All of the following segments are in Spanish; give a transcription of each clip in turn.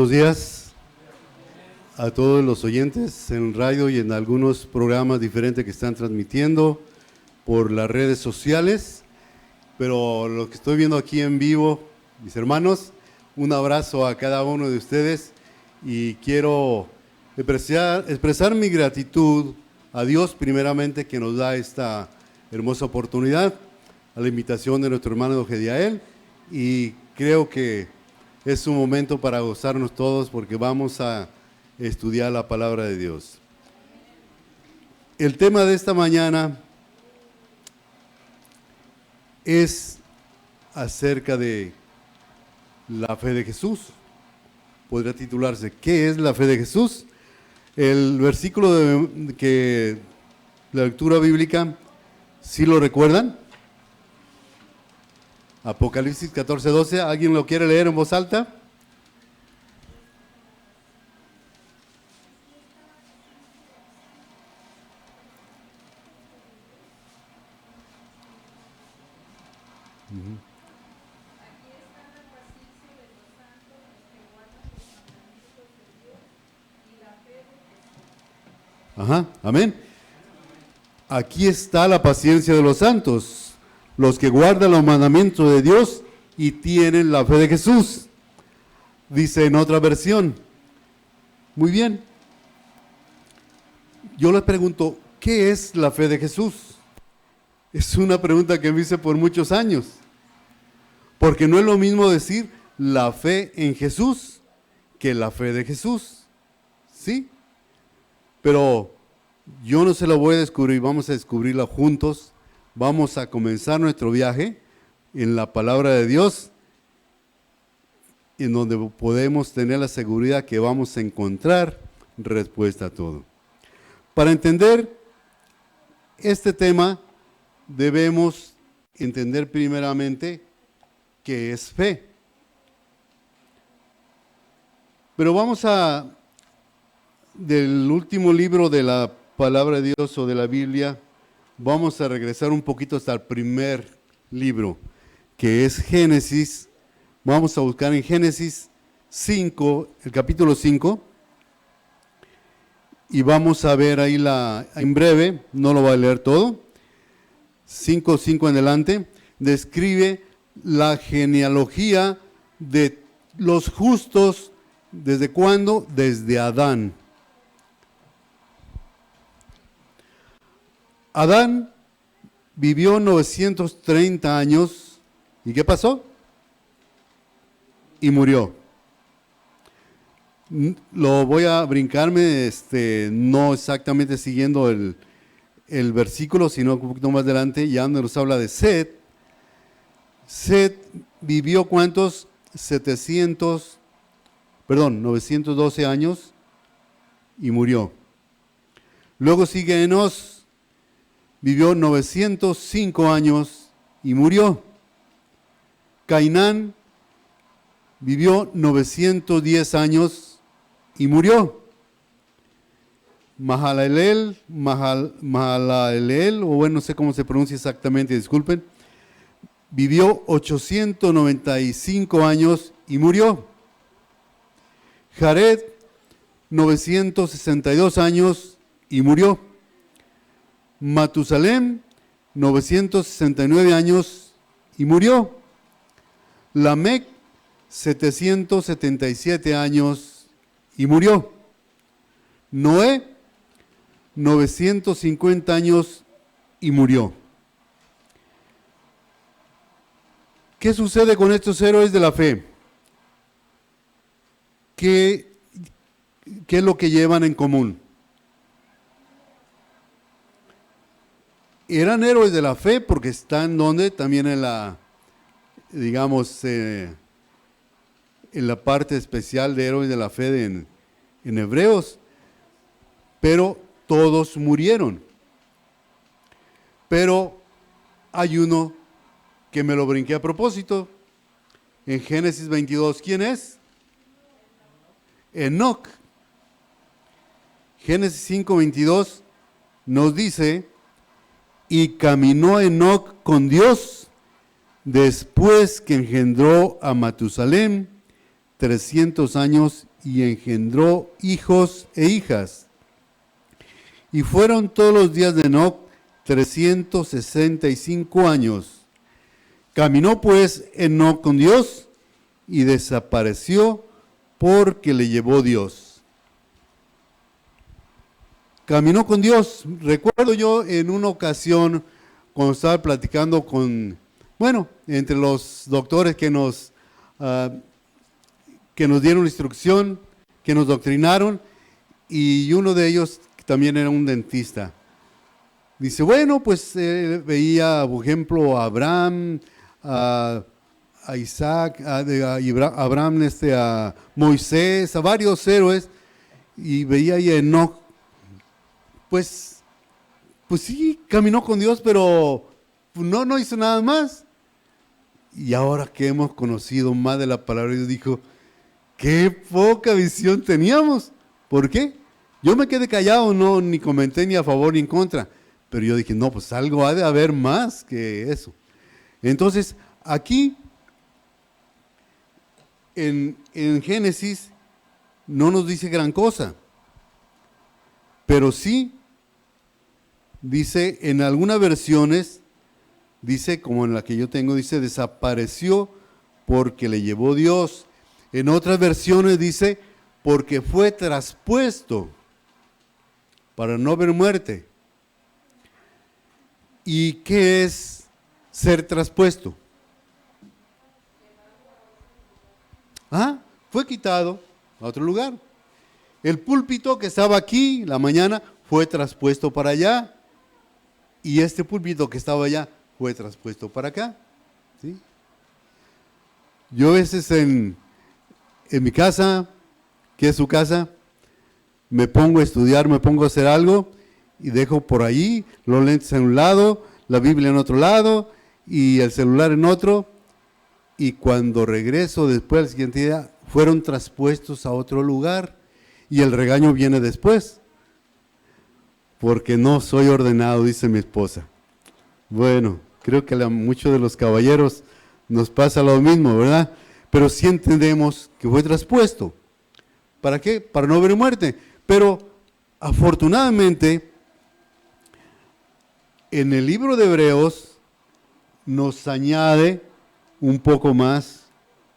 Buenos días a todos los oyentes en radio y en algunos programas diferentes que están transmitiendo por las redes sociales, pero lo que estoy viendo aquí en vivo, mis hermanos, un abrazo a cada uno de ustedes y quiero expresar mi gratitud a Dios primeramente que nos da esta hermosa oportunidad, a la invitación de nuestro hermano Gediael, y creo que es un momento para gozarnos todos porque vamos a estudiar la palabra de Dios. El tema de esta mañana es acerca de la fe de Jesús. Podría titularse ¿qué es la fe de Jesús? El versículo de la lectura bíblica, ¿sí lo recuerdan? Apocalipsis 14:12, ¿alguien lo quiere leer en voz alta? Ajá, amén. Aquí está la paciencia de los santos, los que guardan los mandamientos de Dios y tienen la fe de Jesús. Dice en otra versión. Muy bien. Yo les pregunto, ¿qué es la fe de Jesús? Es una pregunta que me hice por muchos años. Porque no es lo mismo decir la fe en Jesús que la fe de Jesús. ¿Sí? Pero yo no se lo voy a descubrir, vamos a descubrirla juntos. Vamos a comenzar nuestro viaje en la palabra de Dios, en donde podemos tener la seguridad que vamos a encontrar respuesta a todo. Para entender este tema, debemos entender primeramente qué es fe. Pero vamos del último libro de la palabra de Dios o de la Biblia, vamos a regresar un poquito hasta el primer libro, que es Génesis. Vamos a buscar en Génesis 5, el capítulo 5, y vamos a ver ahí en breve, no lo voy a leer todo, 5:5 en adelante, describe la genealogía de los justos. ¿Desde cuándo? Desde Adán. Adán vivió 930 años. ¿Y qué pasó? Y murió. Lo voy a brincarme, no exactamente siguiendo el versículo, sino un poquito más adelante, ya nos habla de Set. Set vivió ¿cuántos? 912 años y murió. Luego sigue Enos, vivió 905 años y murió. Cainán vivió 910 años y murió. Mahalaleel, o bueno, no sé cómo se pronuncia exactamente, disculpen, vivió 895 años y murió. Jared, 962 años y murió. Matusalem, 969 años y murió. Lamec, 777 años y murió. Noé, 950 años y murió. ¿Qué sucede con estos héroes de la fe? ¿Qué es lo que llevan en común? Eran héroes de la fe porque están donde también en la, digamos, en la parte especial de héroes de la fe en Hebreos, pero todos murieron. Pero hay uno que me lo brinqué a propósito. En Génesis 22, ¿quién es? Enoc. Génesis 5:22 nos dice, y caminó Enoc con Dios después que engendró a Matusalem 300 años y engendró hijos e hijas. Y fueron todos los días de Enoc 365 años. Caminó pues Enoc con Dios y desapareció porque le llevó Dios. Caminó con Dios. Recuerdo yo en una ocasión cuando estaba platicando entre los doctores que nos dieron instrucción, que nos doctrinaron, y uno de ellos también era un dentista. Dice, pues veía, por ejemplo, a Abraham, a Isaac, a Abraham, a Moisés, a varios héroes, y veía ahí a Enoc. Pues sí, caminó con Dios, pero no hizo nada más. Y ahora que hemos conocido más de la palabra de Dios, dijo, qué poca visión teníamos. ¿Por qué? Yo me quedé callado, ni comenté ni a favor ni en contra. Pero yo dije, no, pues algo ha de haber más que eso. Entonces, aquí, en Génesis, no nos dice gran cosa. Pero sí, dice, en algunas versiones, dice, como en la que yo tengo, dice, desapareció porque le llevó Dios. En otras versiones dice, porque fue traspuesto para no ver muerte. ¿Y qué es ser traspuesto? Fue quitado a otro lugar. El púlpito que estaba aquí la mañana fue traspuesto para allá. Y este púlpito que estaba allá fue traspuesto para acá. ¿Sí? Yo a veces en mi casa, que es su casa, me pongo a estudiar, me pongo a hacer algo y dejo por ahí los lentes en un lado, la Biblia en otro lado y el celular en otro. Y cuando regreso después, al siguiente día, fueron traspuestos a otro lugar y el regaño viene después. Porque no soy ordenado, dice mi esposa. Bueno, creo que a muchos de los caballeros nos pasa lo mismo, ¿verdad? Pero sí entendemos que fue traspuesto. ¿Para qué? Para no ver muerte. Pero afortunadamente, en el libro de Hebreos nos añade un poco más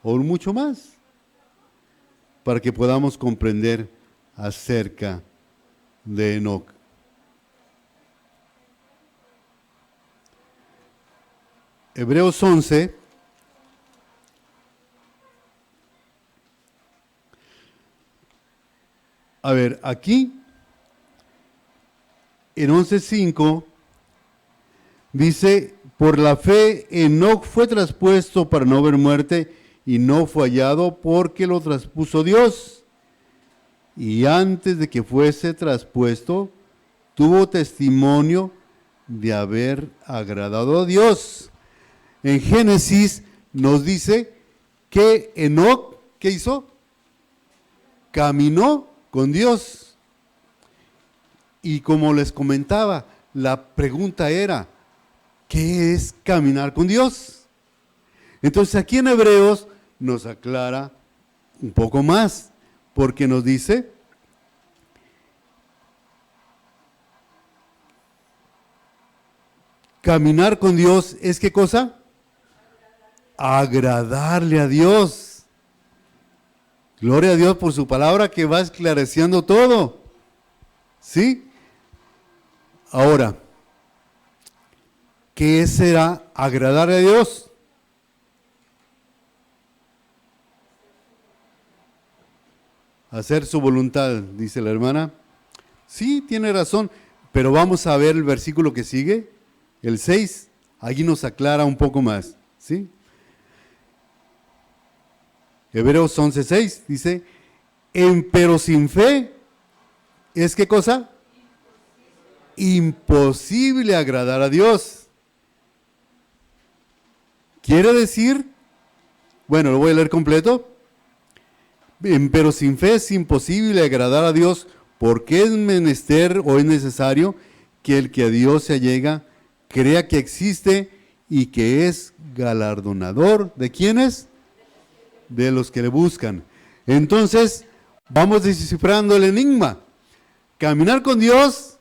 o mucho más para que podamos comprender acerca de Enoc. Hebreos 11, a ver, aquí, en 11:5, dice, por la fe Enoc fue traspuesto para no ver muerte y no fue hallado porque lo traspuso Dios. Y antes de que fuese traspuesto, tuvo testimonio de haber agradado a Dios. En Génesis nos dice que Enoc, ¿qué hizo? Caminó con Dios. Y como les comentaba, la pregunta era, ¿qué es caminar con Dios? Entonces aquí en Hebreos nos aclara un poco más, porque nos dice, caminar con Dios es ¿qué cosa? Agradarle a Dios. Gloria a Dios por su palabra que va esclareciendo todo. ¿Sí? Ahora, ¿qué será agradarle a Dios? Hacer su voluntad, dice la hermana. Sí, tiene razón, pero vamos a ver el versículo que sigue, el 6. Allí nos aclara un poco más. ¿Sí? Hebreos 11:6 dice, pero sin fe, ¿es qué cosa? Imposible agradar a Dios. Quiere decir, bueno, lo voy a leer completo. Pero sin fe es imposible agradar a Dios, porque es menester o es necesario que el que a Dios se allega crea que existe y que es galardonador. ¿De quiénes? De los que le buscan. Entonces, Vamos descifrando el enigma. Caminar con Dios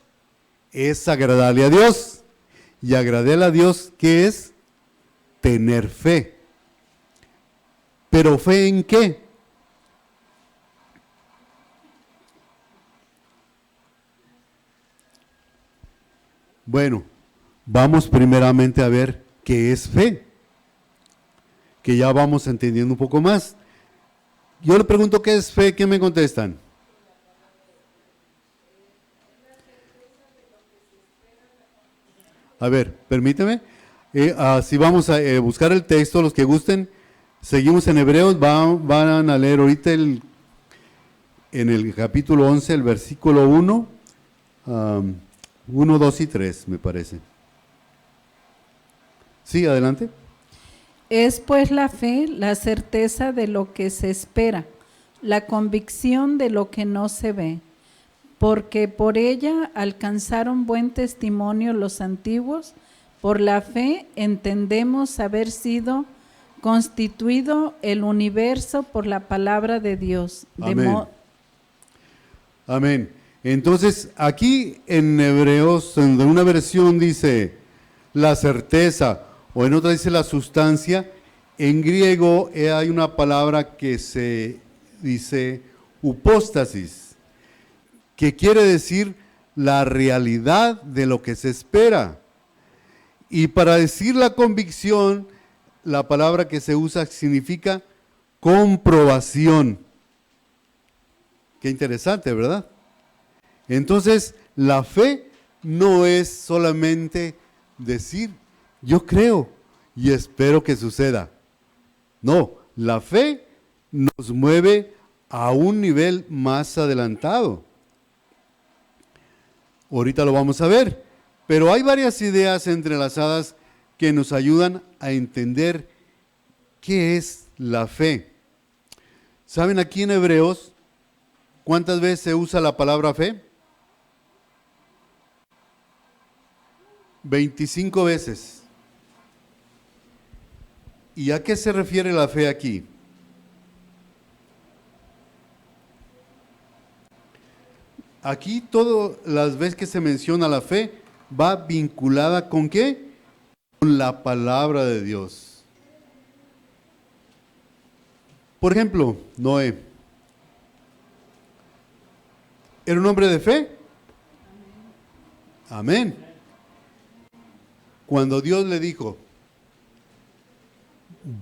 es agradarle a Dios. Y agradarle a Dios, ¿qué es? Tener fe. ¿Pero fe en qué? Bueno, vamos primeramente a ver qué es fe, que ya vamos entendiendo un poco más. Yo le pregunto qué es fe, ¿qué me contestan? A ver, permíteme. Si vamos a buscar el texto, los que gusten, seguimos en Hebreos, van a leer ahorita en el capítulo 11, el versículo 1, 1, 2 y 3, me parece. Sí, adelante. Es pues la fe, la certeza de lo que se espera, la convicción de lo que no se ve, porque por ella alcanzaron buen testimonio los antiguos. Por la fe entendemos haber sido constituido el universo por la palabra de Dios. Amén. Amén. Entonces, aquí en Hebreos, en una versión dice la certeza, o en otra dice la sustancia. En griego hay una palabra que se dice upóstasis, que quiere decir la realidad de lo que se espera. Y para decir la convicción, la palabra que se usa significa comprobación. Qué interesante, ¿verdad? Entonces, la fe no es solamente decir, yo creo y espero que suceda. No, la fe nos mueve a un nivel más adelantado. Ahorita lo vamos a ver, pero hay varias ideas entrelazadas que nos ayudan a entender qué es la fe. ¿Saben aquí en Hebreos cuántas veces se usa la palabra fe? 25 veces. ¿Y a qué se refiere la fe aquí? Aquí todas las veces que se menciona la fe va vinculada ¿con qué? Con la palabra de Dios. Por ejemplo, Noé. ¿Era un hombre de fe? Amén. Cuando Dios le dijo,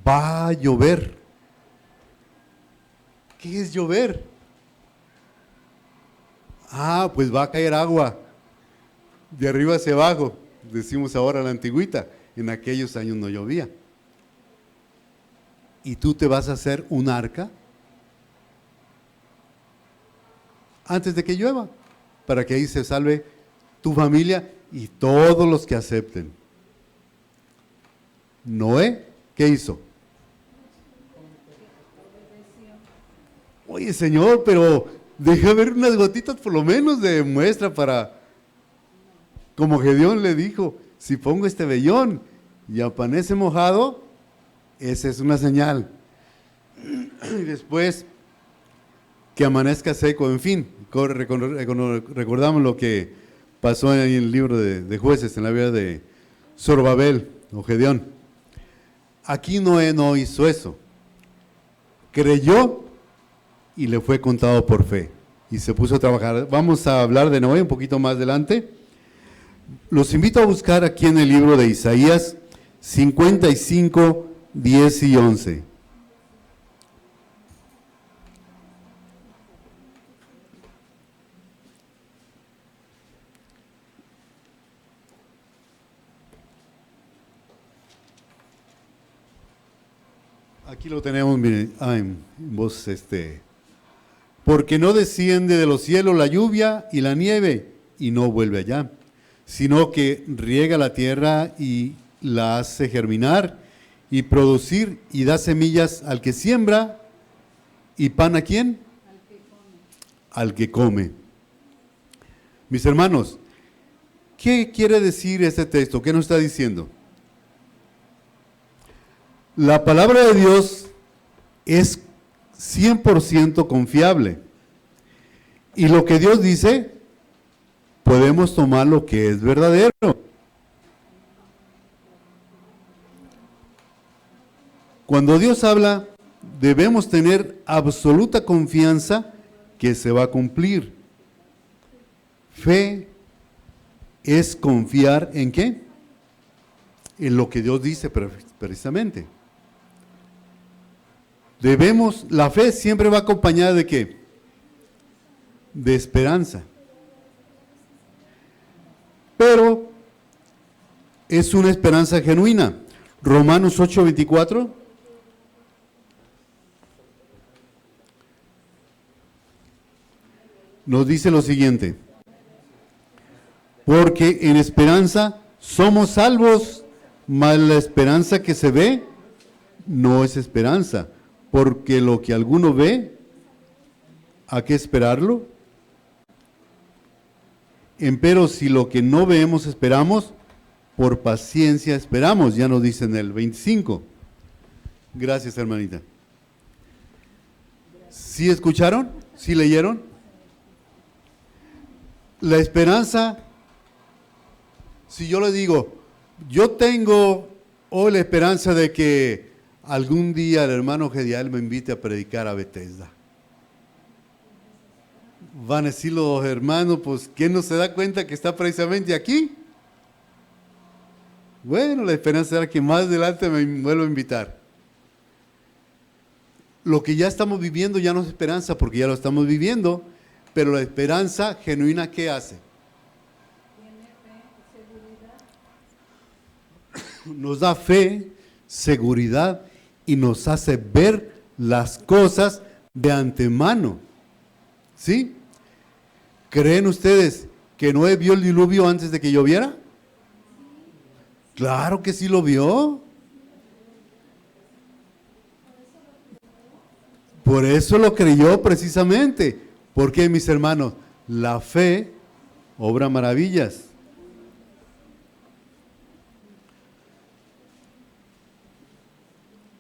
va a llover. ¿Qué es llover? Pues va a caer agua de arriba hacia abajo, decimos ahora la antigüita. En aquellos años no llovía. ¿Y tú te vas a hacer un arca antes de que llueva? Para que ahí se salve tu familia y todos los que acepten. Noé, ¿qué hizo? Oye, Señor, pero deja ver unas gotitas por lo menos de muestra para, como Gedeón le dijo, si pongo este vellón y amanece mojado, esa es una señal. Y después que amanezca seco, en fin, recordamos lo que pasó en el libro de Jueces, en la vida de Zorobabel o Gedeón. Aquí Noé no hizo eso. Creyó y le fue contado por fe. Y se puso a trabajar. Vamos a hablar de Noé un poquito más adelante. Los invito a buscar aquí en el libro de Isaías 55, 10 y 11. Aquí lo tenemos, miren, en voz porque no desciende de los cielos la lluvia y la nieve y no vuelve allá, sino que riega la tierra y la hace germinar y producir y da semillas al que siembra y pan ¿a quién? Al que come. Mis hermanos, ¿qué quiere decir este texto? ¿Qué nos está diciendo? La palabra de Dios es 100% confiable. Y lo que Dios dice, podemos tomar lo que es verdadero. Cuando Dios habla, debemos tener absoluta confianza que se va a cumplir. Fe es confiar ¿en qué? En lo que Dios dice precisamente. La fe siempre va acompañada ¿de qué? De esperanza. Pero es una esperanza genuina. Romanos 8:24. Nos dice lo siguiente: porque en esperanza somos salvos, mas la esperanza que se ve no es esperanza, porque lo que alguno ve, ¿a qué esperarlo? Empero si lo que no vemos esperamos, por paciencia esperamos, ya nos dice en el 25. Gracias, hermanita. ¿Sí escucharon? ¿Sí leyeron? La esperanza, si yo le digo, yo tengo hoy la esperanza de que algún día el hermano Gedial me invite a predicar a Bethesda. Van a decir los hermanos, pues, ¿quién no se da cuenta que está precisamente aquí? Bueno, la esperanza era que más adelante me vuelva a invitar. Lo que ya estamos viviendo ya no es esperanza, porque ya lo estamos viviendo. Pero la esperanza genuina, ¿qué hace? Nos da fe, seguridad y nos hace ver las cosas de antemano. ¿Sí? ¿Creen ustedes que Noé vio el diluvio antes de que lloviera? Claro que sí lo vio. Por eso lo creyó precisamente. Porque, mis hermanos, la fe obra maravillas.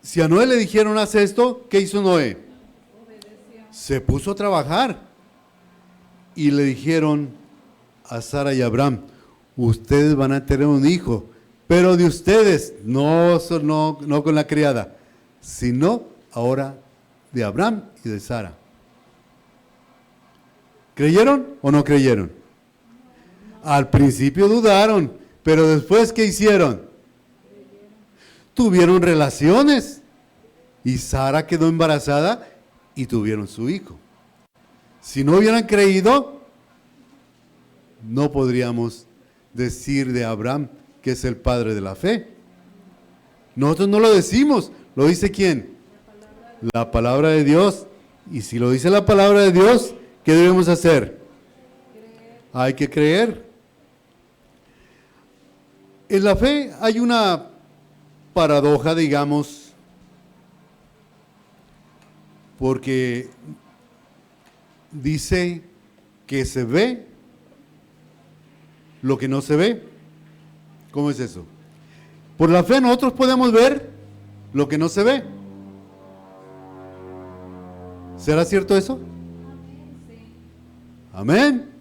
Si a Noé le dijeron haz esto, ¿qué hizo Noé? Obedeció. Se puso a trabajar. Y le dijeron a Sara y a Abraham, ustedes van a tener un hijo, pero de ustedes, no con la criada, sino ahora de Abraham y de Sara. ¿Creyeron o no creyeron? Al principio dudaron, pero después ¿qué hicieron? Tuvieron relaciones y Sara quedó embarazada y tuvieron su hijo. Si no hubieran creído, no podríamos decir de Abraham que es el padre de la fe. Nosotros no lo decimos, lo dice ¿quién? La palabra de Dios. Y si lo dice la palabra de Dios, ¿qué debemos hacer? Creer. Hay que creer. En la fe hay una paradoja, digamos, porque dice que se ve lo que no se ve. ¿Cómo es eso? Por la fe nosotros podemos ver lo que no se ve. ¿Será cierto eso? Amén.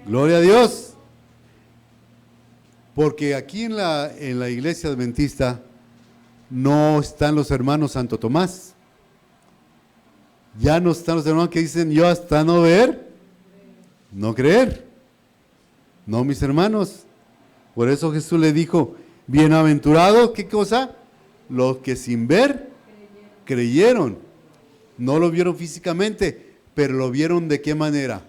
Gloria a Dios. Porque aquí en la iglesia adventista no están los hermanos Santo Tomás. Ya no están los hermanos que dicen yo hasta no ver, no creer. No, mis hermanos. Por eso Jesús le dijo, bienaventurados, ¿qué cosa? Los que sin ver creyeron. No lo vieron físicamente, pero lo vieron ¿de qué manera?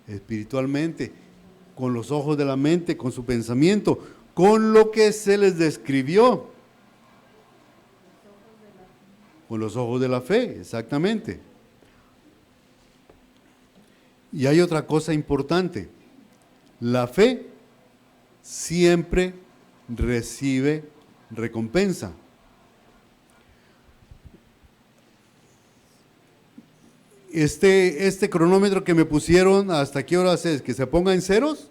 Espiritualmente, con los ojos de la mente, con su pensamiento, con lo que se les describió. Con los ojos de la fe, exactamente. Y hay otra cosa importante. La fe siempre recibe recompensa. Este cronómetro que me pusieron, ¿hasta qué horas es? ¿Que se ponga en ceros?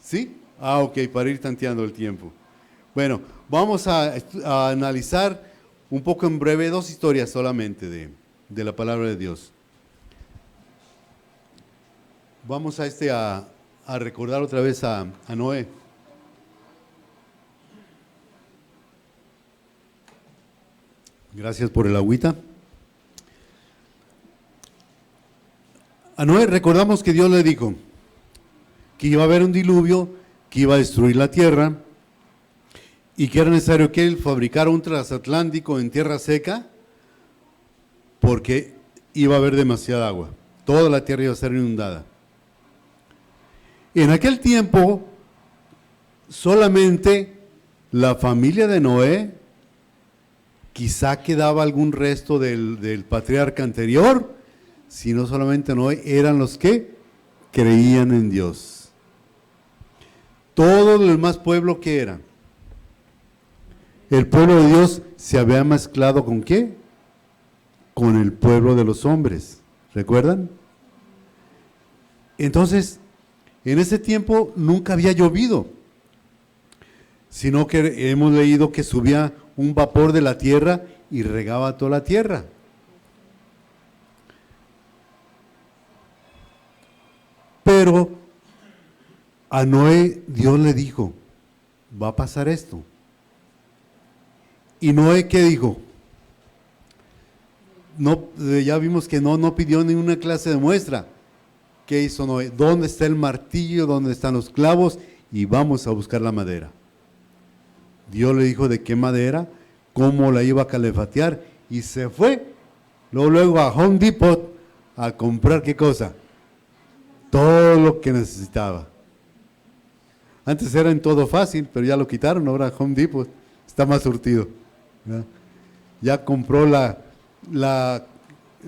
¿Sí? Ah, ok, para ir tanteando el tiempo. Bueno, vamos a analizar un poco en breve dos historias solamente de la palabra de Dios. Vamos a recordar otra vez a Noé. Gracias por el agüita. A Noé recordamos que Dios le dijo que iba a haber un diluvio, que iba a destruir la tierra y que era necesario que él fabricara un transatlántico en tierra seca porque iba a haber demasiada agua. Toda la tierra iba a ser inundada. En aquel tiempo, solamente la familia de Noé, quizá quedaba algún resto del patriarca anterior, sino solamente Noé, eran los que creían en Dios. Todo el demás pueblo, ¿qué era? El pueblo de Dios se había mezclado ¿con qué? Con el pueblo de los hombres, ¿recuerdan? Entonces, en ese tiempo nunca había llovido, sino que hemos leído que subía un vapor de la tierra y regaba toda la tierra. Pero a Noé Dios le dijo, va a pasar esto. ¿Y Noé qué dijo? No, ya vimos que no pidió ninguna clase de muestra. ¿Qué hizo Noé? ¿Dónde está el martillo? ¿Dónde están los clavos? Y vamos a buscar la madera. Dios le dijo de qué madera, cómo la iba a calefatear y se fue luego a Home Depot a comprar ¿qué cosa? Todo lo que necesitaba. Antes era en Todo Fácil, pero ya lo quitaron, ahora Home Depot está más surtido. ¿Ya? Ya compró la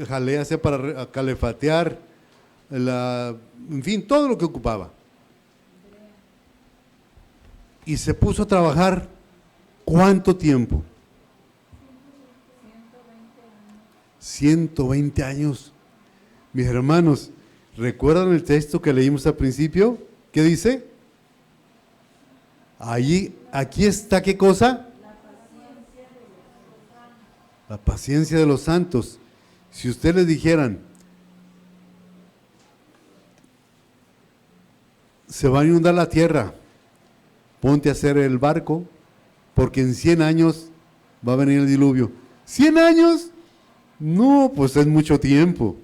jalea para calefatear, en fin, todo lo que ocupaba. Y se puso a trabajar, ¿cuánto tiempo? 120 años. Mis hermanos, ¿recuerdan el texto que leímos al principio? ¿Qué dice? Aquí está, ¿qué cosa? La paciencia de los santos. Si ustedes dijeran, se va a inundar la tierra, ponte a hacer el barco, porque en 100 años va a venir el diluvio. ¿100 años? No, pues es mucho tiempo.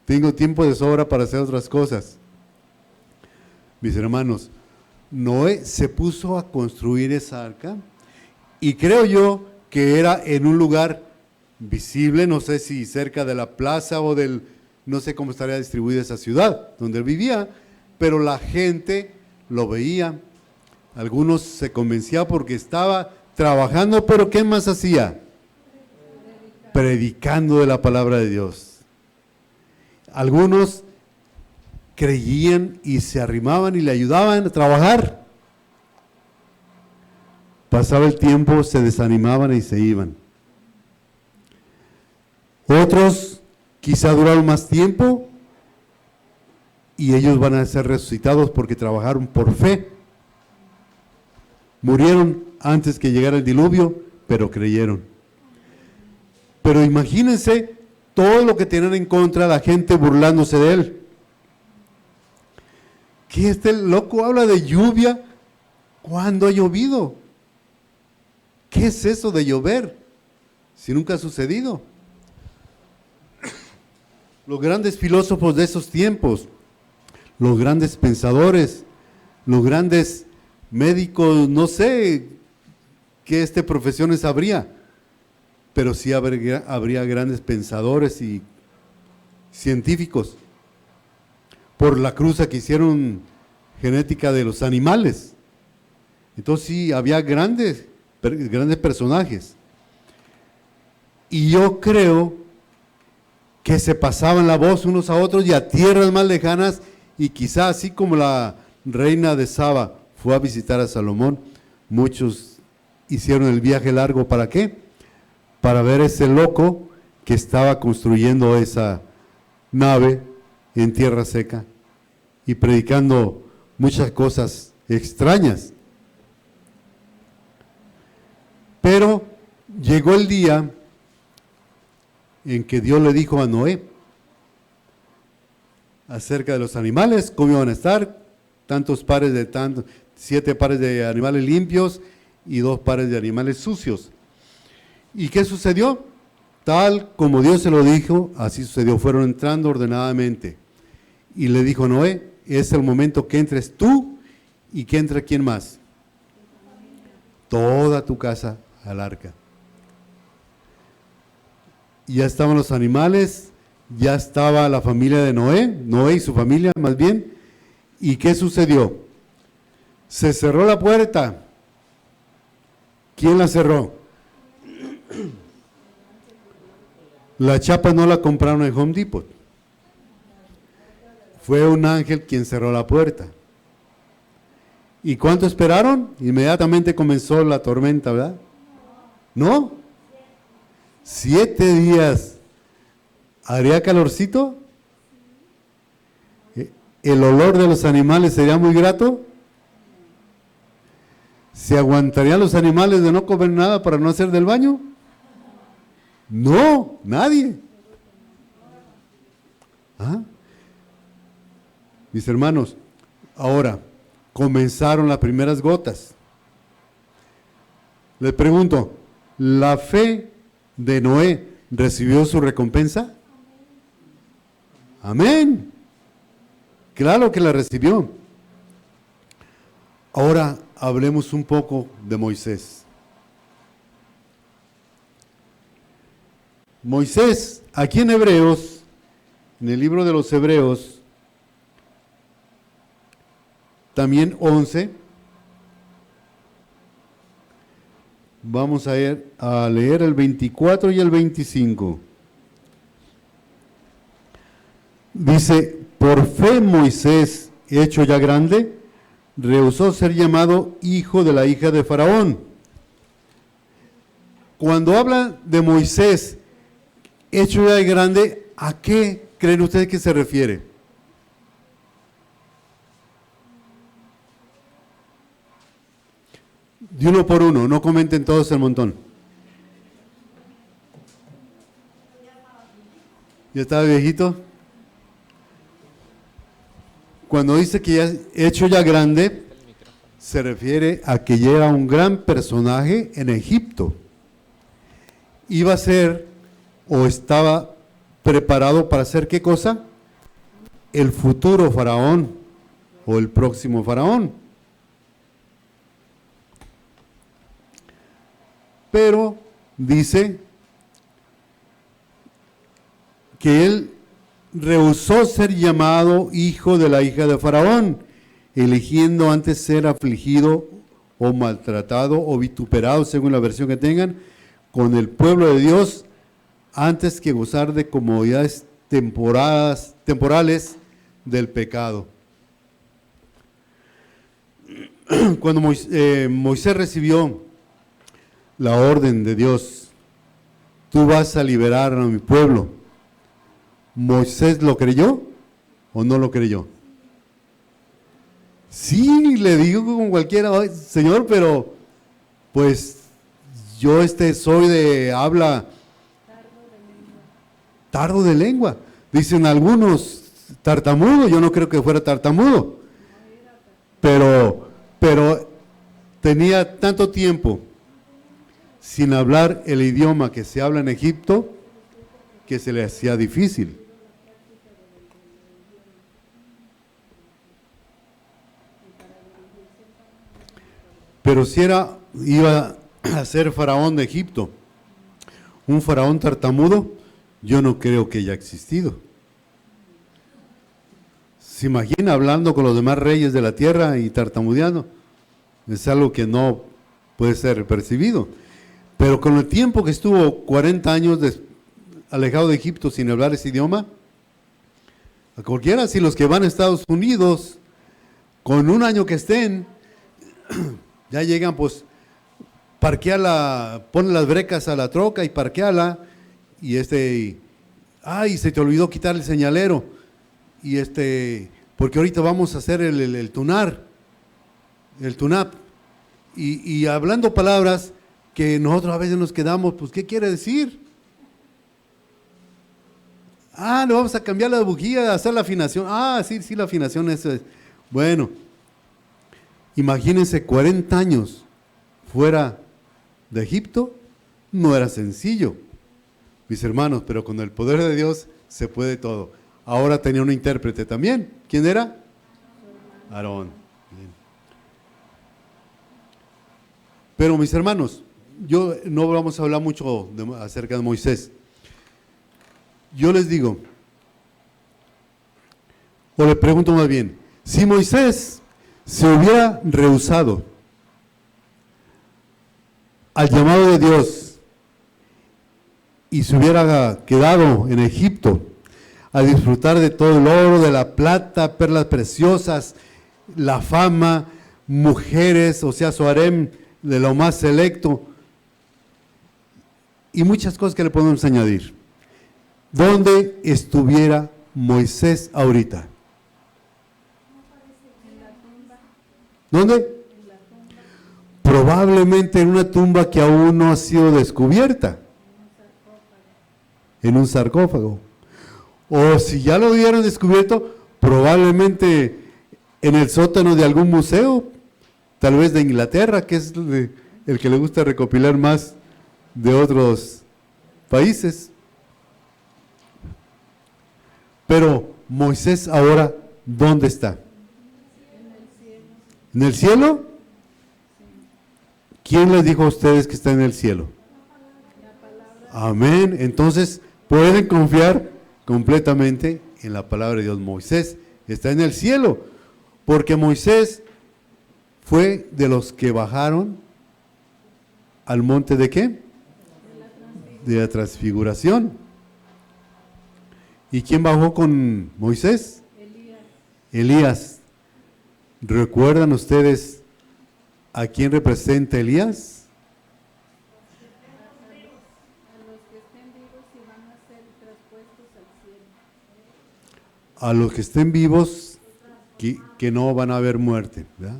Tengo tiempo de sobra para hacer otras cosas. Mis hermanos, Noé se puso a construir esa arca y creo yo que era en un lugar visible, no sé si cerca de la plaza o no sé cómo estaría distribuida esa ciudad donde él vivía, pero la gente lo veía. Algunos se convencían porque estaba trabajando, pero ¿qué más hacía? Predicando de la palabra de Dios. Algunos creían y se arrimaban y le ayudaban a trabajar. Pasaba el tiempo, se desanimaban y se iban. Otros quizá duraron más tiempo y ellos van a ser resucitados porque trabajaron por fe. Murieron antes que llegara el diluvio, pero creyeron. Pero imagínense todo lo que tenían en contra, la gente burlándose de él. ¿Qué este loco habla de lluvia? ¿Cuándo ha llovido? ¿Qué es eso de llover? Si nunca ha sucedido. Los grandes filósofos de esos tiempos, los grandes pensadores, los grandes médicos, no sé qué profesiones habría, pero sí habría grandes pensadores y científicos por la cruza que hicieron genética de los animales. Entonces sí, había grandes personajes. Y yo creo que se pasaban la voz unos a otros y a tierras más lejanas, y quizá así como la reina de Saba fue a visitar a Salomón, muchos hicieron el viaje largo. ¿Para qué? Para ver ese loco que estaba construyendo esa nave en tierra seca y predicando muchas cosas extrañas. Pero llegó el día en que Dios le dijo a Noé, acerca de los animales, cómo iban a estar, tantos 7 pares de animales limpios y 2 pares de animales sucios. ¿Y qué sucedió? Tal como Dios se lo dijo, así sucedió, fueron entrando ordenadamente. Y le dijo Noé, es el momento que entres tú y que entre ¿quién más? Toda tu casa al arca. Y ya estaban los animales, ya estaba la familia de Noé y su familia más bien. ¿Y qué sucedió? Se cerró la puerta. ¿Quién la cerró? La chapa no la compraron en Home Depot. Fue un ángel quien cerró la puerta. ¿Y cuánto esperaron? Inmediatamente comenzó la tormenta, ¿verdad? ¿No? 7 días. ¿Haría calorcito? ¿El olor de los animales sería muy grato? ¿Se aguantarían los animales de no comer nada para no hacer del baño? No, nadie. ¿Ah? Mis hermanos, ahora comenzaron las primeras gotas. Les pregunto, ¿la fe de Noé recibió su recompensa? Amén. Claro que la recibió. Ahora hablemos un poco de Moisés. Moisés, aquí en Hebreos, en el libro de los Hebreos, también 11, vamos a leer el 24 y el 25. Dice, por fe Moisés, hecho ya grande, rehusó ser llamado hijo de la hija de Faraón. Cuando habla de Moisés, hecho ya grande, ¿a qué creen ustedes que se refiere? De uno por uno, no comenten todos el montón. ¿Ya estaba viejito? Cuando dice que ya hecho ya grande, se refiere a que ya era un gran personaje en Egipto. Iba a ser o estaba preparado para hacer ¿qué cosa? El futuro faraón o el próximo faraón. Pero dice que él rehusó ser llamado hijo de la hija de Faraón, eligiendo antes ser afligido o maltratado o vituperado, según la versión que tengan, con el pueblo de Dios, antes que gozar de comodidades temporales del pecado. Cuando Moisés recibió la orden de Dios, tú vas a liberar a mi pueblo, ¿Moisés lo creyó o no lo creyó? Sí, le digo con cualquiera, Señor, pero pues yo soy de habla tardo de lengua. Dicen algunos tartamudo, yo no creo que fuera tartamudo, pero tenía tanto tiempo sin hablar el idioma que se habla en Egipto que se le hacía difícil. Pero si iba a ser faraón de Egipto, un faraón tartamudo, yo no creo que haya existido. ¿Se imagina hablando con los demás reyes de la tierra y tartamudeando? Es algo que no puede ser percibido. Pero con el tiempo que estuvo 40 años alejado de Egipto sin hablar ese idioma, a cualquiera, si los que van a Estados Unidos, con un año que estén, ya llegan, pues, ponen las brecas a la troca y parqueala, y se te olvidó quitar el señalero, y porque ahorita vamos a hacer el tunar, el tune-up, y hablando palabras que nosotros a veces nos quedamos, pues, ¿qué quiere decir? Ah, le vamos a cambiar la bujía, hacer la afinación. Ah, sí, sí, la afinación, eso es. Bueno, imagínense 40 años fuera de Egipto, no era sencillo, mis hermanos, pero con el poder de Dios se puede todo. Ahora tenía un intérprete también. ¿Quién era? Aarón. Bien. Pero mis hermanos, yo no vamos a hablar mucho acerca de Moisés. Yo les digo, o le pregunto más bien, si Moisés se hubiera rehusado al llamado de Dios y se hubiera quedado en Egipto a disfrutar de todo el oro, de la plata, perlas preciosas, la fama, mujeres, o sea, su harem de lo más selecto y muchas cosas que le podemos añadir, ¿dónde estuviera Moisés ahorita? ¿Dónde? Probablemente en una tumba que aún no ha sido descubierta. En un sarcófago. O si ya lo hubieran descubierto, probablemente en el sótano de algún museo, tal vez de Inglaterra, que es el que le gusta recopilar más de otros países. Pero Moisés ahora, ¿dónde está? ¿En el cielo? ¿Quién les dijo a ustedes que está en el cielo? Amén. Entonces pueden confiar completamente en la palabra de Dios. Moisés está en el cielo, porque Moisés fue de los que bajaron al monte ¿de qué? De la transfiguración. ¿Y quién bajó con Moisés? Elías. ¿Recuerdan ustedes a quién representa Elías? A los que estén vivos, que no van a haber muerte, ¿verdad?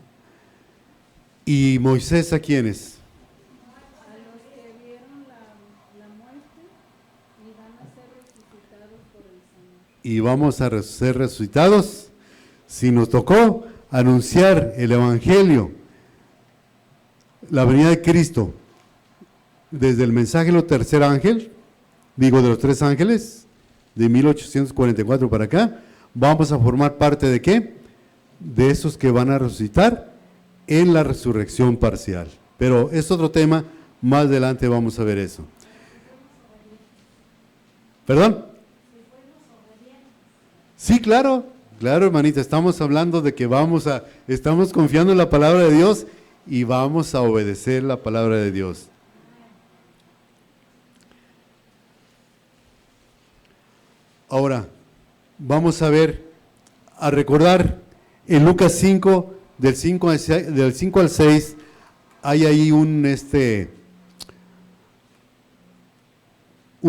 ¿Y Moisés a quiénes? A los que vieron la muerte y van a ser resucitados por el Señor. Y vamos a ser resucitados. Si nos tocó anunciar el Evangelio, la venida de Cristo, desde el mensaje de los tercer ángel, digo de los tres ángeles, de 1844 para acá, vamos a formar parte ¿de qué? De esos que van a resucitar en la resurrección parcial. Pero es otro tema, más adelante vamos a ver eso. ¿Perdón? Sí, claro, claro, hermanita, estamos hablando de que estamos confiando en la palabra de Dios y vamos a obedecer la palabra de Dios. Ahora, vamos a recordar en Lucas 5, del 5 al 6, hay ahí un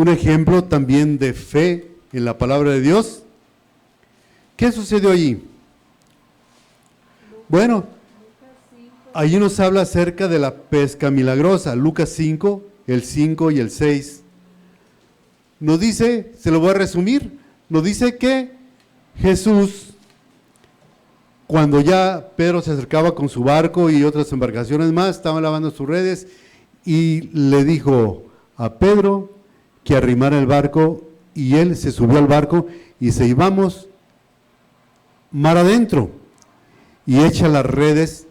ejemplo también de fe en la palabra de Dios. ¿Qué sucedió allí? Bueno, allí nos habla acerca de la pesca milagrosa. Lucas 5, el 5 y el 6. Nos dice, se lo voy a resumir, nos dice que Jesús, cuando ya Pedro se acercaba con su barco y otras embarcaciones más, estaban lavando sus redes, y le dijo a Pedro que arrimara el barco, y él se subió al barco y se íbamos mar adentro y echa las redes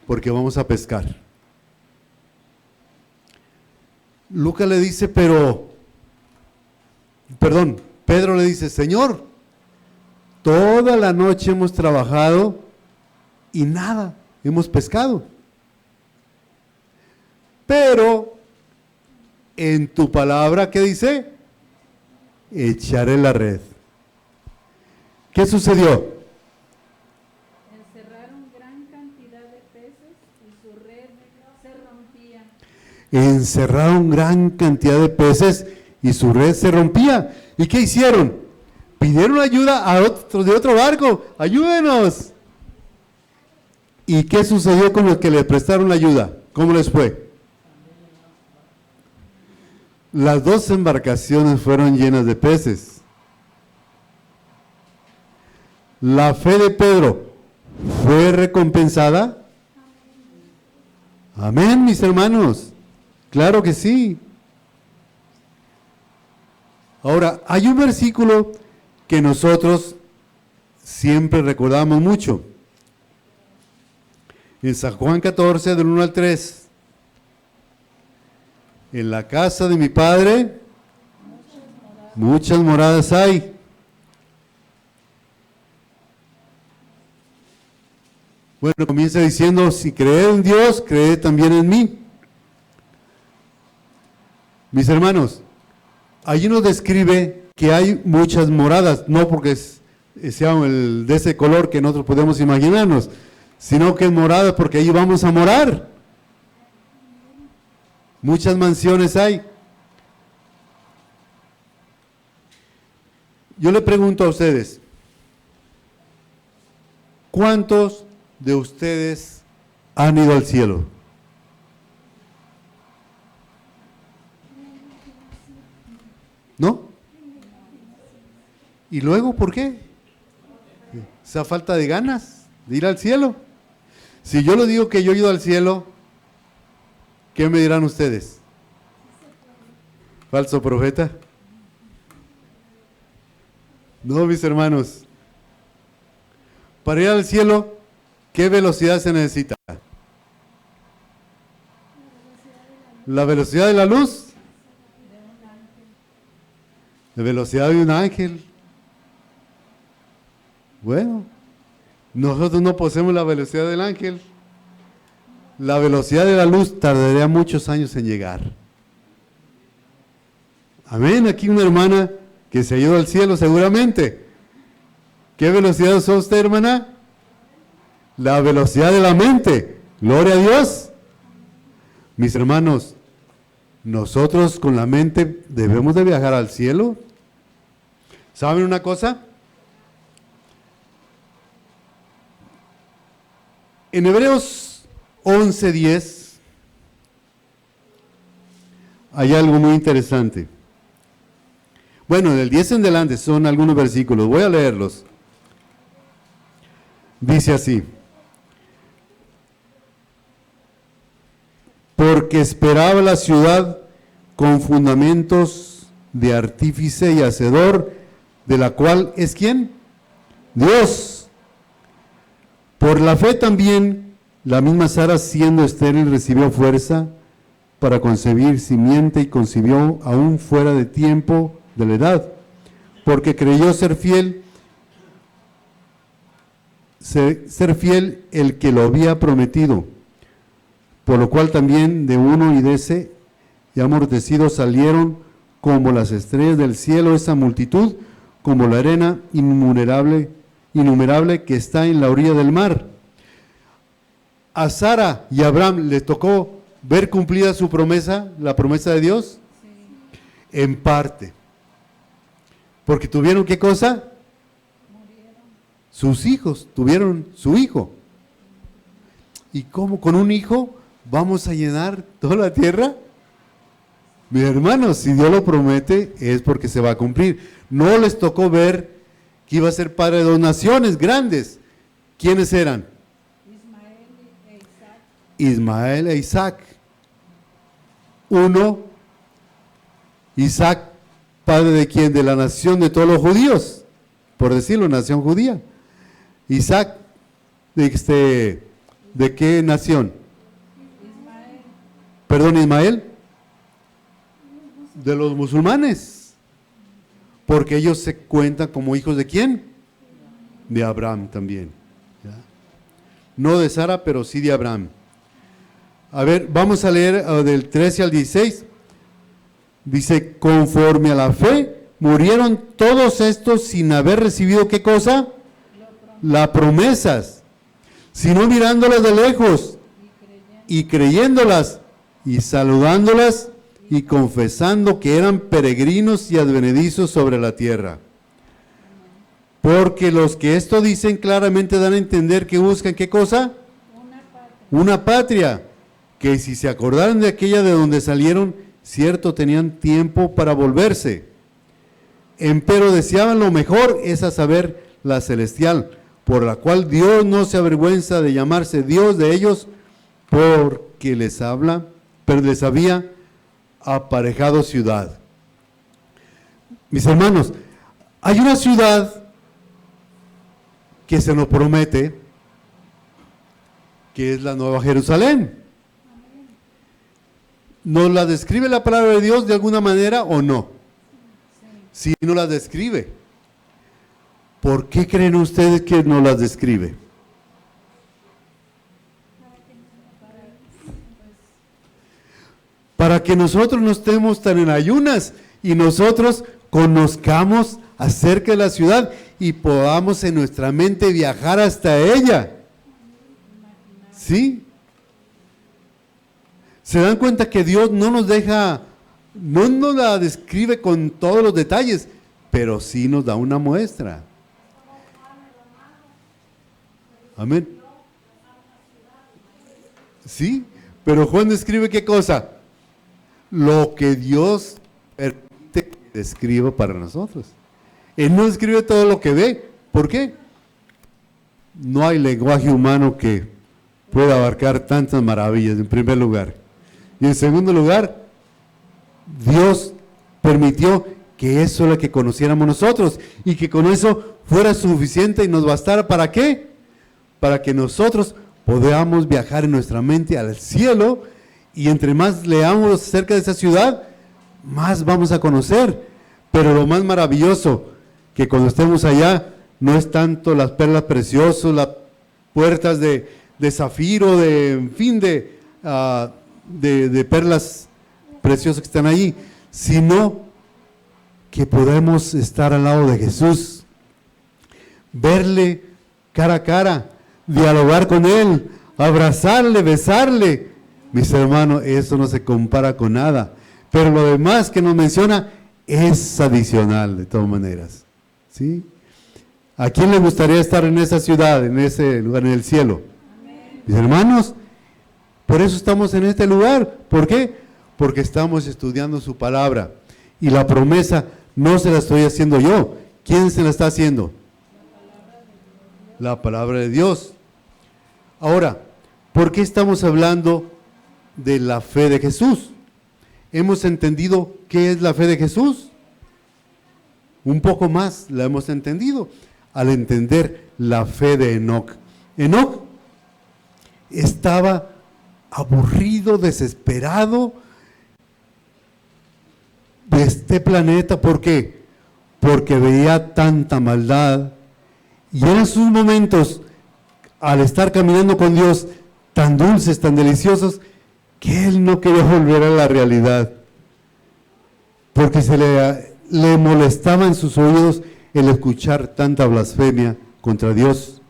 porque vamos a pescar. Lucas le dice, Pedro le dice, Señor, toda la noche hemos trabajado y nada, hemos pescado. Pero en tu palabra, ¿qué dice? Echaré la red. ¿Qué sucedió? Encerraron gran cantidad de peces y su red se rompía. Encerraron gran cantidad de peces y su red se rompía. ¿Y qué hicieron? Pidieron ayuda de otro barco. ¡Ayúdenos! ¿Y qué sucedió con los que le prestaron la ayuda? ¿Cómo les fue? Las dos embarcaciones fueron llenas de peces. ¿La fe de Pedro fue recompensada? Amén, mis hermanos. Claro que sí. Ahora, hay un versículo que nosotros siempre recordamos mucho. En San Juan 14, del 1 al 3. En la casa de mi Padre muchas moradas hay. Bueno, comienza diciendo, si creed en Dios, creed también en mí. Mis hermanos, allí nos describe que hay muchas moradas, no porque sea de ese color que nosotros podemos imaginarnos, sino que es morada porque ahí vamos a morar. Muchas mansiones hay. Yo le pregunto a ustedes, ¿cuántos de ustedes han ido al cielo? ¿No? ¿Y luego por qué? ¿Esa falta de ganas de ir al cielo? Si yo le digo que yo he ido al cielo, ¿qué me dirán ustedes? ¿Falso profeta? No, mis hermanos. Para ir al cielo, ¿qué velocidad se necesita? ¿La velocidad de la luz? ¿La velocidad de un ángel? Bueno, nosotros no poseemos la velocidad del ángel. La velocidad de la luz tardaría muchos años en llegar. Amén. Aquí una hermana que se ha ido al cielo seguramente. ¿Qué velocidad usó usted, hermana? La velocidad de la mente. Gloria a Dios. Mis hermanos, nosotros con la mente debemos de viajar al cielo. ¿Saben una cosa? En Hebreos 11:10 hay algo muy interesante. Bueno, del 10 en adelante son algunos versículos, voy a leerlos. Dice así: porque esperaba la ciudad con fundamentos de artífice y hacedor, de la cual es ¿quién? Dios. Por la fe también, la misma Sara, siendo estéril, recibió fuerza para concebir simiente y concibió aún fuera de tiempo de la edad, porque creyó ser fiel el que lo había prometido, por lo cual también de uno y de ese ya amortecidos salieron como las estrellas del cielo esa multitud, como la arena innumerable que está en la orilla del mar. A Sara y a Abraham les tocó ver cumplida su promesa, la promesa de Dios, sí. En parte. Porque tuvieron ¿qué cosa? Murieron. Sus hijos, tuvieron su hijo. ¿Y cómo con un hijo vamos a llenar toda la tierra? Mis hermanos, si Dios lo promete, es porque se va a cumplir. No les tocó ver que iba a ser padre de 2 naciones grandes. ¿Quiénes eran? Ismael e Isaac. Uno, Isaac, padre de quién? De la nación de todos los judíos, por decirlo, nación judía. Isaac, ¿de qué nación? Ismael. Perdón, Ismael. De los musulmanes. Porque ellos se cuentan como hijos de quién? De Abraham también. ¿Ya? No de Sara, pero sí de Abraham. A ver, vamos a leer del 13 al 16. Dice, conforme a la fe, murieron todos estos sin haber recibido, ¿qué cosa? Las promesas, sino mirándolas de lejos y creyéndolas y saludándolas y confesando que eran peregrinos y advenedizos sobre la tierra. Porque los que esto dicen claramente dan a entender que buscan, ¿qué cosa? Una patria, que si se acordaran de aquella de donde salieron, cierto tenían tiempo para volverse. Empero deseaban lo mejor, es a saber, la celestial, por la cual Dios no se avergüenza de llamarse Dios de ellos, porque les habla, pero les había aparejado ciudad. Mis hermanos, hay una ciudad que se nos promete, que es la Nueva Jerusalén. ¿Nos la describe la palabra de Dios de alguna manera o no? Sí, nos la describe. ¿Por qué creen ustedes que nos la describe? Para que nosotros no estemos tan en ayunas y nosotros conozcamos acerca de la ciudad y podamos en nuestra mente viajar hasta ella. ¿Sí? ¿Se dan cuenta que Dios no nos deja, no nos la describe con todos los detalles, pero sí nos da una muestra? Amén. Sí, pero Juan describe ¿qué cosa? Lo que Dios permite que describa para nosotros. Él no describe todo lo que ve. ¿Por qué? No hay lenguaje humano que pueda abarcar tantas maravillas, en primer lugar. Y en segundo lugar, Dios permitió que eso es lo que conociéramos nosotros y que con eso fuera suficiente y nos bastara. ¿Para qué? Para que nosotros podamos viajar en nuestra mente al cielo y entre más leamos acerca de esa ciudad, más vamos a conocer. Pero lo más maravilloso, que cuando estemos allá, no es tanto las perlas preciosas, las puertas de zafiro, en fin, de perlas preciosas que están ahí, sino que podemos estar al lado de Jesús, verle cara a cara, dialogar con Él, abrazarle, besarle. Mis hermanos, eso no se compara con nada, pero lo demás que nos menciona es adicional de todas maneras, ¿sí? ¿A quién le gustaría estar en esa ciudad, en ese lugar, en el cielo? Amén. Mis hermanos, por eso estamos en este lugar. ¿Por qué? Porque estamos estudiando su palabra. Y la promesa no se la estoy haciendo yo. ¿Quién se la está haciendo? La palabra de Dios. Ahora, ¿por qué estamos hablando de la fe de Jesús? ¿Hemos entendido qué es la fe de Jesús? Un poco más la hemos entendido al entender la fe de Enoc. Enoc estaba aburrido, desesperado de este planeta. ¿Por qué? Porque veía tanta maldad y eran sus momentos al estar caminando con Dios tan dulces, tan deliciosos, que él no quería volver a la realidad porque se le molestaba en sus oídos el escuchar tanta blasfemia contra Dios,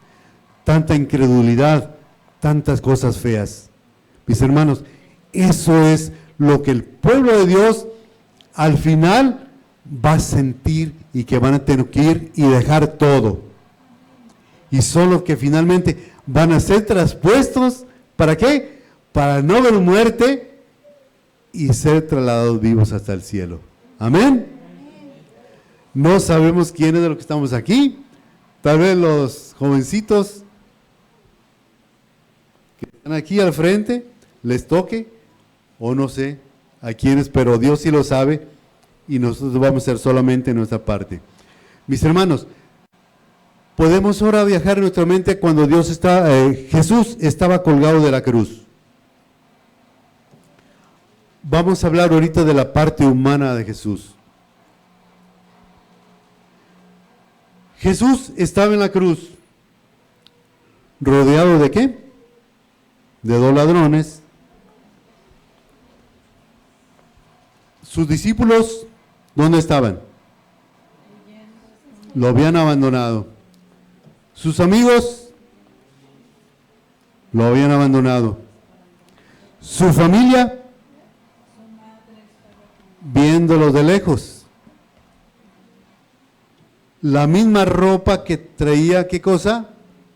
tanta incredulidad, tantas cosas feas. Mis hermanos, eso es lo que el pueblo de Dios al final va a sentir y que van a tener que ir y dejar todo. Y son los que finalmente van a ser traspuestos, ¿para qué? Para no ver muerte y ser trasladados vivos hasta el cielo. Amén. No sabemos quiénes de los que estamos aquí, tal vez los jovencitos que están aquí al frente, les toque, o no sé a quiénes, pero Dios sí lo sabe y nosotros vamos a hacer solamente nuestra parte. Mis hermanos, podemos ahora viajar en nuestra mente cuando Jesús estaba colgado de la cruz. Vamos a hablar ahorita de la parte humana de Jesús. Jesús estaba en la cruz, rodeado ¿de qué? De dos ladrones. Sus discípulos, ¿dónde estaban? Lo habían abandonado. Sus amigos lo habían abandonado. Su familia, viéndolo de lejos. La misma ropa que traía, ¿qué cosa?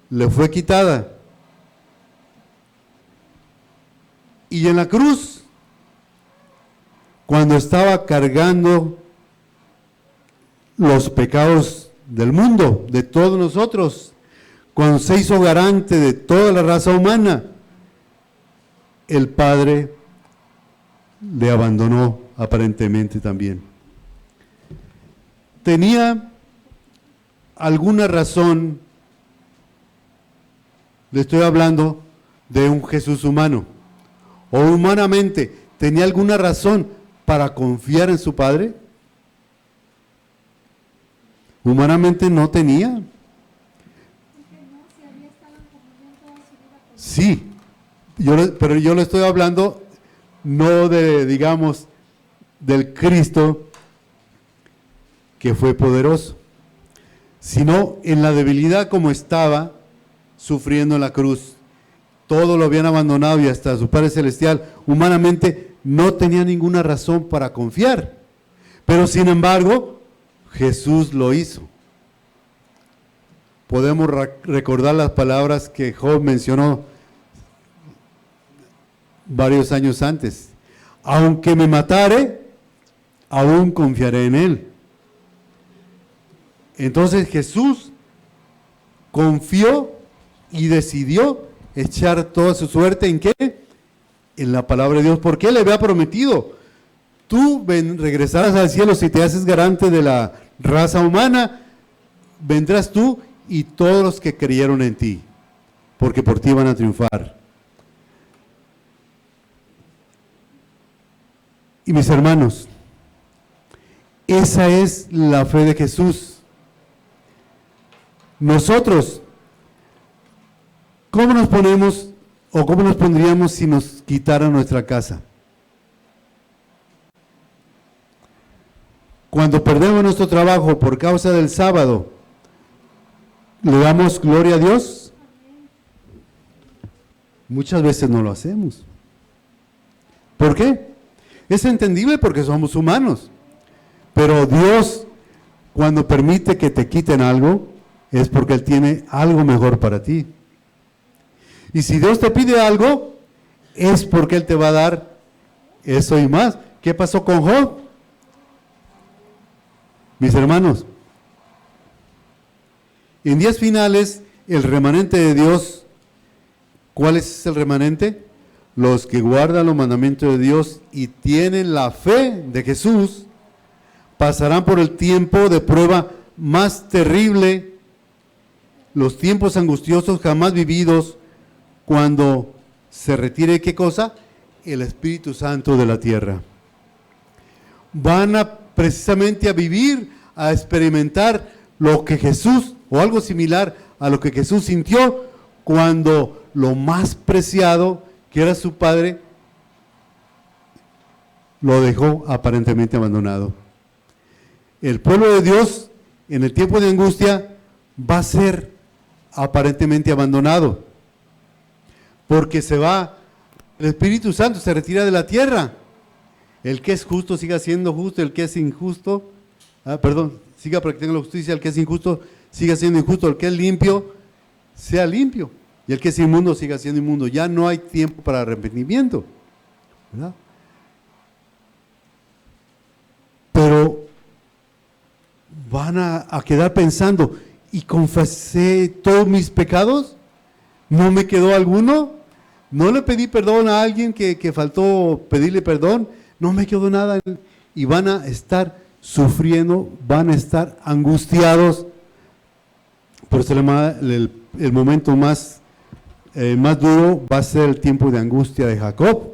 Le fue quitada. Y en la cruz, cuando estaba cargando los pecados del mundo, de todos nosotros, cuando se hizo garante de toda la raza humana, el Padre le abandonó aparentemente también. ¿Tenía alguna razón? Le estoy hablando de un Jesús humano. ¿O humanamente tenía alguna razón para confiar en su Padre? Humanamente no tenía. Sí, pero yo le estoy hablando no de, digamos, del Cristo que fue poderoso, sino en la debilidad como estaba sufriendo en la cruz. Todo lo habían abandonado y hasta su Padre Celestial humanamente no tenía ninguna razón para confiar. Pero sin embargo, Jesús lo hizo. Podemos recordar las palabras que Job mencionó varios años antes. Aunque me matare, aún confiaré en Él. Entonces Jesús confió y decidió echar toda su suerte ¿en qué? En la palabra de Dios, porque Él le había prometido: tú regresarás al cielo si te haces garante de la raza humana, vendrás tú y todos los que creyeron en ti, porque por ti van a triunfar. Y mis hermanos, esa es la fe de Jesús. Nosotros, ¿cómo nos ponemos o cómo nos pondríamos si nos quitaran nuestra casa? Cuando perdemos nuestro trabajo por causa del sábado, ¿le damos gloria a Dios? Muchas veces no lo hacemos. ¿Por qué? Es entendible porque somos humanos. Pero Dios, cuando permite que te quiten algo, es porque Él tiene algo mejor para ti. Y si Dios te pide algo, es porque Él te va a dar eso y más. ¿Qué pasó con Job? Mis hermanos, en días finales, el remanente de Dios, ¿cuál es el remanente? Los que guardan los mandamientos de Dios y tienen la fe de Jesús, pasarán por el tiempo de prueba más terrible, los tiempos angustiosos jamás vividos, cuando se retire, ¿qué cosa? El Espíritu Santo de la tierra. Van a precisamente a vivir, a experimentar lo que Jesús, o algo similar a lo que Jesús sintió cuando lo más preciado, que era su Padre, lo dejó aparentemente abandonado. El pueblo de Dios, en el tiempo de angustia, va a ser aparentemente abandonado, porque se va, el Espíritu Santo se retira de la tierra. El que es justo siga siendo justo, el que es injusto, siga practicando la justicia, el que es injusto siga siendo injusto, el que es limpio sea limpio, y el que es inmundo siga siendo inmundo. Ya no hay tiempo para arrepentimiento, ¿verdad? Pero van a quedar pensando: ¿y confesé todos mis pecados? ¿No me quedó alguno? ¿No le pedí perdón a alguien que faltó pedirle perdón? No me quedó nada. Y van a estar sufriendo, van a estar angustiados. Por eso el momento más duro va a ser el tiempo de angustia de Jacob.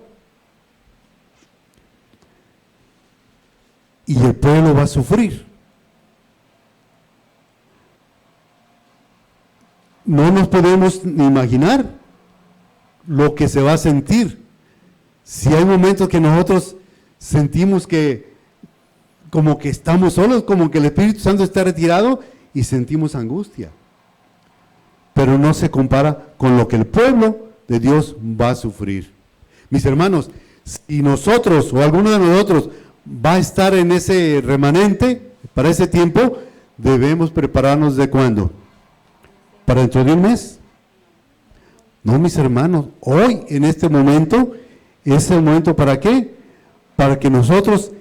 Y el pueblo va a sufrir. No nos podemos ni imaginar lo que se va a sentir. Si hay momentos que nosotros sentimos que como que estamos solos, como que el Espíritu Santo está retirado y sentimos angustia. Pero no se compara con lo que el pueblo de Dios va a sufrir. Mis hermanos, si nosotros o alguno de nosotros va a estar en ese remanente para ese tiempo, debemos prepararnos ¿de cuándo? ¿Para dentro de un mes? No, mis hermanos, hoy en este momento es el momento. ¿Para qué? Para que nosotros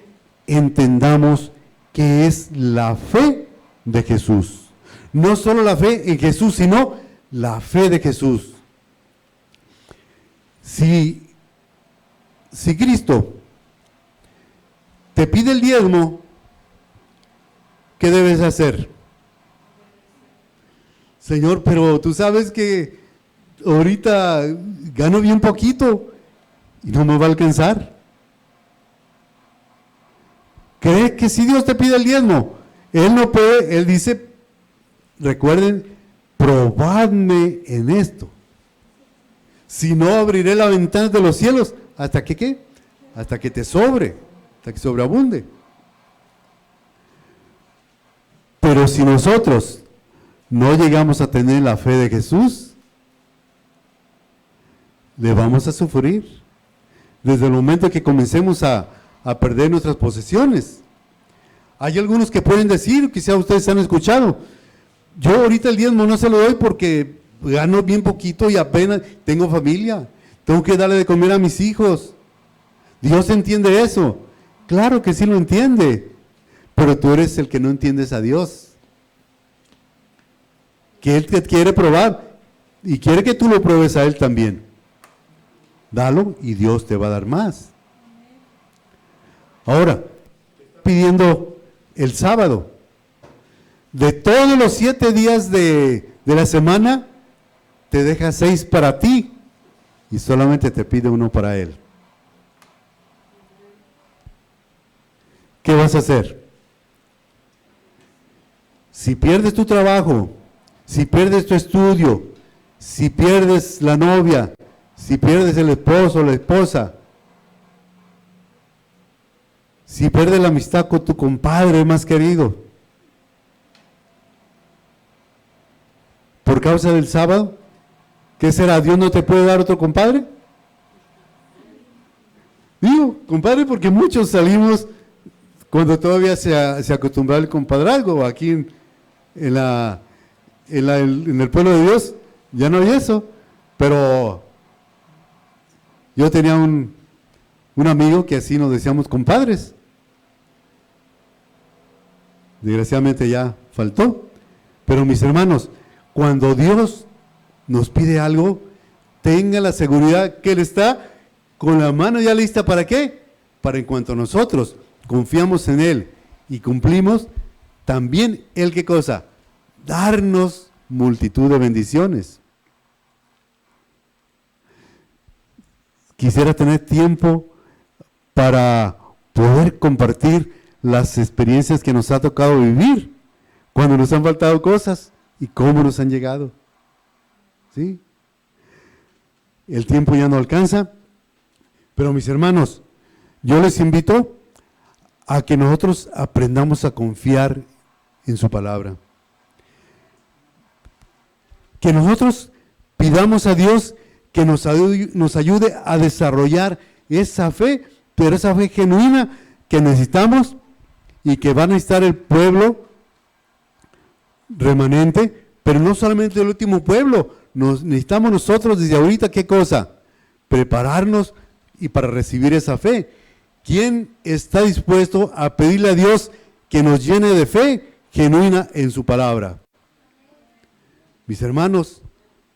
entendamos qué es la fe de Jesús. No solo la fe en Jesús, sino la fe de Jesús. Si Cristo te pide el diezmo, ¿qué debes hacer? Señor, pero tú sabes que ahorita gano bien poquito y no me va a alcanzar. ¿Cree que si Dios te pide el diezmo? Él no puede, Él dice, recuerden, probadme en esto. Si no, abriré la ventana de los cielos. ¿Hasta que qué? Hasta que te sobre, hasta que sobreabunde. Pero si nosotros no llegamos a tener la fe de Jesús, le vamos a sufrir. Desde el momento que comencemos a perder nuestras posesiones. Hay algunos que pueden decir, quizá ustedes han escuchado, yo ahorita el diezmo no se lo doy porque gano bien poquito y apenas tengo familia, tengo que darle de comer a mis hijos. Dios entiende eso. Claro que sí lo entiende, pero tú eres el que no entiendes a Dios. Que Él te quiere probar y quiere que tú lo pruebes a Él también. Dalo y Dios te va a dar más. Ahora, pidiendo el sábado, de todos los 7 días de la semana, te deja 6 para ti y solamente te pide 1 para Él. ¿Qué vas a hacer? Si pierdes tu trabajo, si pierdes tu estudio, si pierdes la novia, si pierdes el esposo o la esposa, si pierdes la amistad con tu compadre más querido, por causa del sábado, ¿qué será? ¿Dios no te puede dar otro compadre? Digo, compadre, porque muchos salimos cuando todavía se acostumbraba el compadrazgo. Aquí en el pueblo de Dios ya no hay eso, pero yo tenía un amigo que así nos decíamos compadres. Desgraciadamente ya faltó. Pero mis hermanos, cuando Dios nos pide algo, tenga la seguridad que Él está con la mano ya lista. ¿Para qué? Para en cuanto nosotros confiamos en Él y cumplimos, también Él, ¿qué cosa? Darnos multitud de bendiciones. Quisiera tener tiempo para poder compartir las experiencias que nos ha tocado vivir, cuando nos han faltado cosas y cómo nos han llegado. ¿Sí? El tiempo ya no alcanza, pero mis hermanos, yo les invito a que nosotros aprendamos a confiar en su palabra. Que nosotros pidamos a Dios que nos ayude a desarrollar esa fe, pero esa fe genuina que necesitamos y que va a necesitar el pueblo remanente, pero no solamente el último pueblo, necesitamos nosotros desde ahorita, ¿qué cosa? Prepararnos y para recibir esa fe. ¿Quién está dispuesto a pedirle a Dios que nos llene de fe genuina en su palabra? Mis hermanos,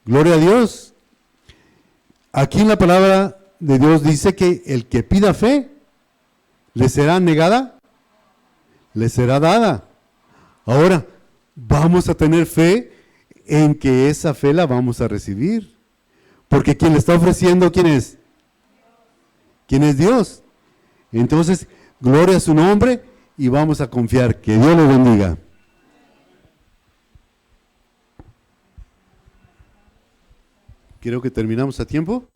gloria a Dios. Aquí en la palabra de Dios dice que el que pida fe, ¿le será negada? Le será dada. Ahora, vamos a tener fe en que esa fe la vamos a recibir. Porque quien le está ofreciendo, ¿quién es? ¿Quién es Dios? Entonces, gloria a su nombre y vamos a confiar. Que Dios le bendiga. Creo que terminamos a tiempo.